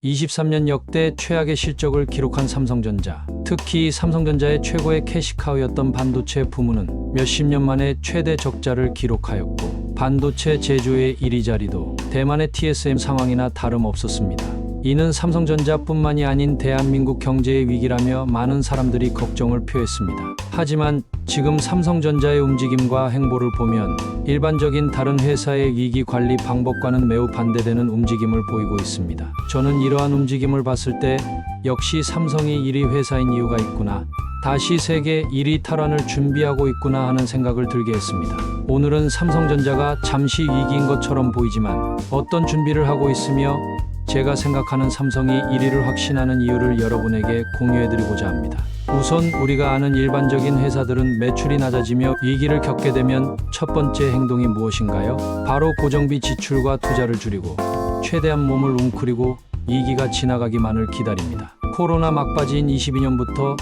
23년 역대 최악의 실적을 기록한 삼성전자. 특히 삼성전자의 최고의 캐시카우였던 반도체 부문은 몇십 년 만에 최대 적자를 기록하였고, 반도체 제조의 1위 자리도 대만의 TSM 상황이나 다름없었습니다. 이는 삼성전자뿐만이 아닌 대한민국 경제의 위기라며 많은 사람들이 걱정을 표했습니다. 하지만 지금 삼성전자의 움직임과 행보를 보면 일반적인 다른 회사의 위기 관리 방법과는 매우 반대되는 움직임을 보이고 있습니다. 저는 이러한 움직임을 봤을 때 역시 삼성이 1위 회사인 이유가 있구나, 다시 세계 1위 탈환을 준비하고 있구나 하는 생각을 들게 했습니다. 오늘은 삼성전자가 잠시 위기인 것처럼 보이지만 어떤 준비를 하고 있으며 제가 생각하는 삼성이 1위를 확신하는 이유를 여러분에게 공유해드리고자 합니다. 우선 우리가 아는 일반적인 회사들은 매출이 낮아지며 위기를 겪게 되면 첫 번째 행동이 무엇인가요? 바로 고정비 지출과 투자를 줄이고 최대한 몸을 웅크리고 위기가 지나가기만을 기다립니다. 코로나 막바지인 22년부터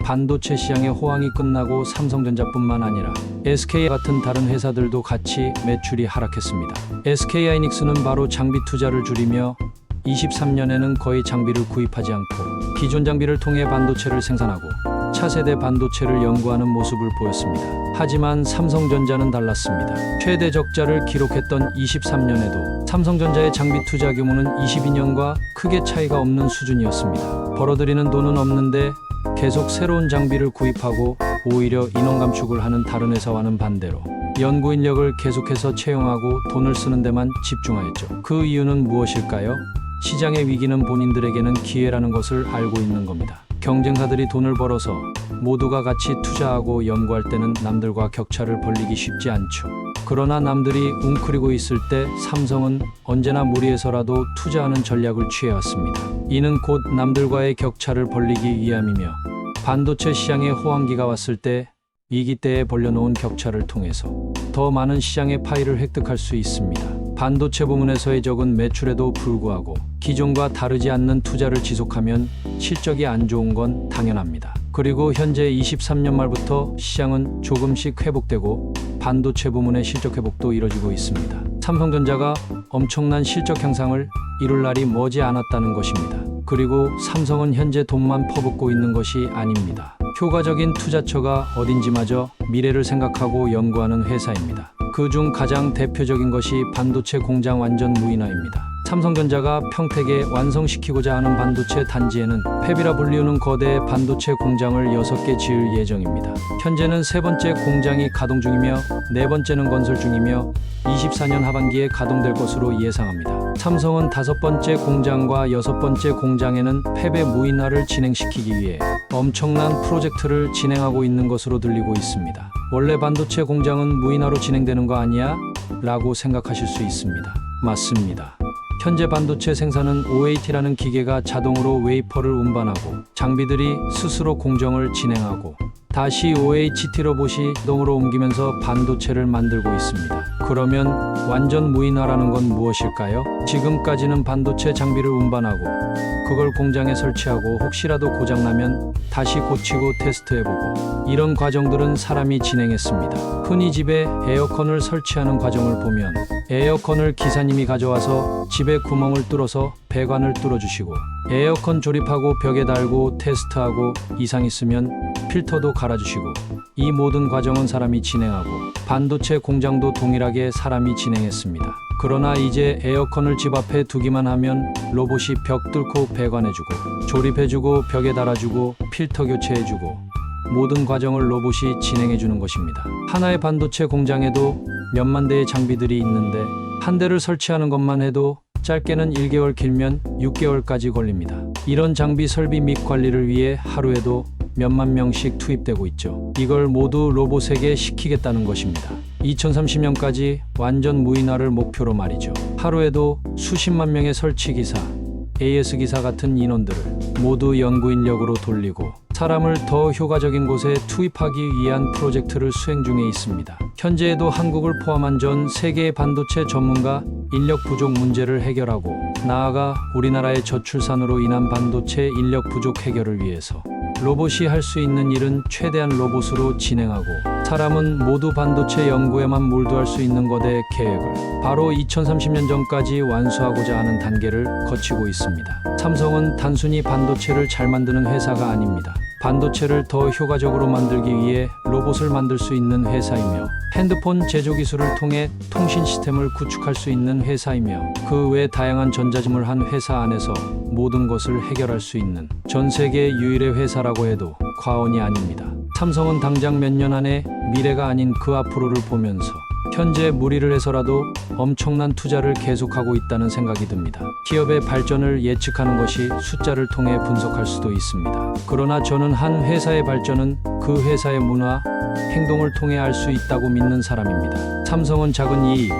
반도체 시장의 호황이 끝나고 삼성전자뿐만 아니라 SK 같은 다른 회사들도 같이 매출이 하락했습니다. SK하이닉스는 바로 장비 투자를 줄이며 23년에는 거의 장비를 구입하지 않고 기존 장비를 통해 반도체를 생산하고 차세대 반도체를 연구하는 모습을 보였습니다. 하지만 삼성전자는 달랐습니다. 최대 적자를 기록했던 23년에도 삼성전자의 장비 투자 규모는 22년과 크게 차이가 없는 수준이었습니다. 벌어들이는 돈은 없는데 계속 새로운 장비를 구입하고 오히려 인원 감축을 하는 다른 회사와는 반대로 연구 인력을 계속해서 채용하고 돈을 쓰는 데만 집중하였죠. 그 이유는 무엇일까요? 시장의 위기는 본인들에게는 기회라는 것을 알고 있는 겁니다. 경쟁사들이 돈을 벌어서 모두가 같이 투자하고 연구할 때는 남들과 격차를 벌리기 쉽지 않죠. 그러나 남들이 웅크리고 있을 때 삼성은 언제나 무리해서라도 투자하는 전략을 취해왔습니다. 이는 곧 남들과의 격차를 벌리기 위함이며, 반도체 시장의 호황기가 왔을 때 위기 때에 벌려놓은 격차를 통해서 더 많은 시장의 파이를 획득할 수 있습니다. 반도체 부문에서의 적은 매출에도 불구하고 기존과 다르지 않는 투자를 지속하면 실적이 안 좋은 건 당연합니다. 그리고 현재 23년 말부터 시장은 조금씩 회복되고 반도체 부문의 실적 회복도 이뤄지고 있습니다. 삼성전자가 엄청난 실적 향상을 이룰 날이 머지 않았다는 것입니다. 그리고 삼성은 현재 돈만 퍼붓고 있는 것이 아닙니다. 효과적인 투자처가 어딘지마저 미래를 생각하고 연구하는 회사입니다. 그중 가장 대표적인 것이 반도체 공장 완전 무인화입니다. 삼성전자가 평택에 완성시키고자 하는 반도체 단지에는 팹이라 불리우는 거대 반도체 공장을 6개 지을 예정입니다. 현재는 3번째 공장이 가동 중이며 4번째는 건설 중이며 24년 하반기에 가동될 것으로 예상합니다. 삼성은 5번째 공장과 6번째 공장에는 팹의 무인화를 진행시키기 위해 엄청난 프로젝트를 진행하고 있는 것으로 들리고 있습니다. 원래 반도체 공장은 무인화로 진행되는 거 아니야? 라고 생각하실 수 있습니다. 맞습니다. 현재 반도체 생산은 OAT라는 기계가 자동으로 웨이퍼를 운반하고 장비들이 스스로 공정을 진행하고 다시 OHT 로봇이 자동으로 옮기면서 반도체를 만들고 있습니다. 그러면 완전 무인화라는 건 무엇일까요? 지금까지는 반도체 장비를 운반하고 그걸 공장에 설치하고 혹시라도 고장나면 다시 고치고 테스트해보고, 이런 과정들은 사람이 진행했습니다. 흔히 집에 에어컨을 설치하는 과정을 보면 에어컨을 기사님이 가져와서 집에 구멍을 뚫어서 배관을 뚫어주시고 에어컨 조립하고 벽에 달고 테스트하고 이상 있으면 필터도 갈아주시고, 이 모든 과정은 사람이 진행하고 반도체 공장도 동일하게 사람이 진행했습니다. 그러나 이제 에어컨을 집 앞에 두기만 하면 로봇이 벽 뚫고 배관해주고 조립해주고 벽에 달아주고 필터 교체해주고 모든 과정을 로봇이 진행해주는 것입니다. 하나의 반도체 공장에도 몇만 대의 장비들이 있는데 한 대를 설치하는 것만 해도 짧게는 1개월, 길면 6개월까지 걸립니다. 이런 장비 설비 및 관리를 위해 하루에도 몇만 명씩 투입되고 있죠. 이걸 모두 로봇에게 시키겠다는 것입니다. 2030년까지 완전 무인화를 목표로 말이죠. 하루에도 수십만 명의 설치기사, AS기사 같은 인원들을 모두 연구 인력으로 돌리고 사람을 더 효과적인 곳에 투입하기 위한 프로젝트를 수행 중에 있습니다. 현재에도 한국을 포함한 전 세계의 반도체 전문가 인력 부족 문제를 해결하고 나아가 우리나라의 저출산으로 인한 반도체 인력 부족 해결을 위해서 로봇이 할 수 있는 일은 최대한 로봇으로 진행하고 사람은 모두 반도체 연구에만 몰두할 수 있는 거대 계획을 바로 2030년 전까지 완수하고자 하는 단계를 거치고 있습니다. 삼성은 단순히 반도체를 잘 만드는 회사가 아닙니다. 반도체를 더 효과적으로 만들기 위해 로봇을 만들 수 있는 회사이며 핸드폰 제조 기술을 통해 통신 시스템을 구축할 수 있는 회사이며 그 외 다양한 전자짐을 한 회사 안에서 모든 것을 해결할 수 있는 전 세계 유일의 회사라고 해도 과언이 아닙니다. 삼성은 당장 몇 년 안에 미래가 아닌 그 앞으로를 보면서 현재 무리를 해서라도 엄청난 투자를 계속하고 있다는 생각이 듭니다. 기업의 발전을 예측하는 것이 숫자를 통해 분석할 수도 있습니다. 그러나 저는 한 회사의 발전은 그 회사의 문화, 행동을 통해 알 수 있다고 믿는 사람입니다. 삼성은 작은 이익,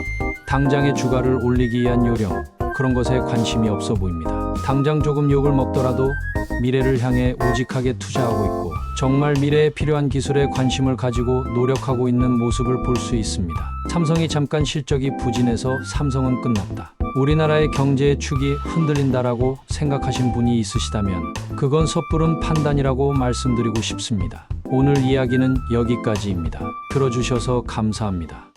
당장의 주가를 올리기 위한 요령, 그런 것에 관심이 없어 보입니다. 당장 조금 욕을 먹더라도 미래를 향해 우직하게 투자하고 있고 정말 미래에 필요한 기술에 관심을 가지고 노력하고 있는 모습을 볼 수 있습니다. 삼성이 잠깐 실적이 부진해서 삼성은 끝났다, 우리나라의 경제의 축이 흔들린다라고 생각하신 분이 있으시다면 그건 섣부른 판단이라고 말씀드리고 싶습니다. 오늘 이야기는 여기까지입니다. 들어주셔서 감사합니다.